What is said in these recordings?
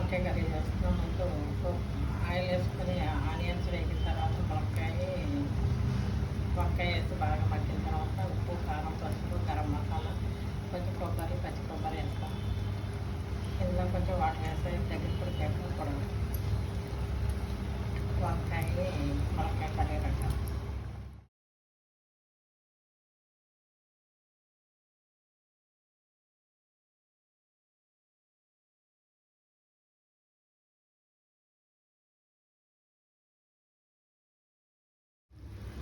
వంకాయ కర్రీ చేస్తున్నాం. ముందు ఆయిల్ వేసుకొని ఆనియన్స్ వేగిన తర్వాత వంకాయ వేసి బాగా మగ్గిన తర్వాత ఉప్పు, కారం, పసుపు, గరం మసాలా, కొంచెం కొబ్బరి, పచ్చి కొబ్బరి వేస్తాం. ఇందులో కొంచెం వాటర్ వేస్తే దగ్గర పడిపోయాక కూడా వంకాయ ములక్కాయ కర్రీ రకం.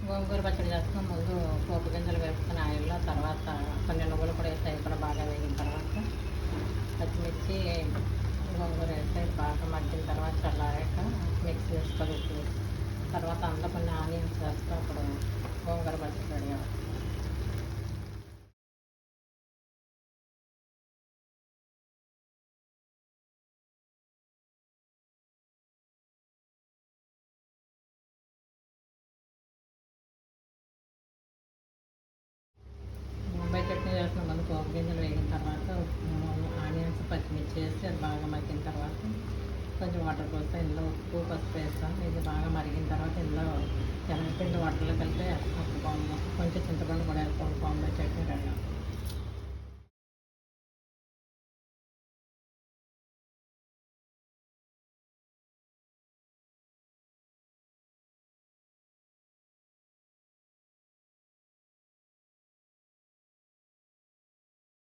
గోంగూర పచ్చడి చేస్తాం. ముందు పోపు గింజలు వేసుకుని ఆయిల్లో, తర్వాత కొన్ని నువ్వులు కూడా వేసి అవి కూడా బాగా వేగిన తర్వాత పచ్చిమిర్చి, గోంగూర వేసి బాగా మగ్గిన తర్వాత చల్లారాక మిక్స్ వేసుకొని ఉప్పు, తర్వాత అందులో కొన్ని ఆనియన్స్ వేస్తే అప్పుడు గోంగూర పచ్చడి రెడీ అవుతుంది. బొంబాయి చట్నీ చేసిన ముందు పోపు గింజలు వేగిన తర్వాత ఆనియన్స్, పచ్చిమిర్చి వేసి అది బాగా మగ్గిన తర్వాత కొంచెం వాటర్ పోస్తే ఇందులో ఉప్పు, పసుపు వేస్తాం. ఇది బాగా మరిగిన తర్వాత ఇందులో శనగపిండి వాటర్లో కలిపి వేస్తాం. కొంచెం చింతపండు కూడా వేస్తాం. బొంబాయి చట్నీ రెడీ.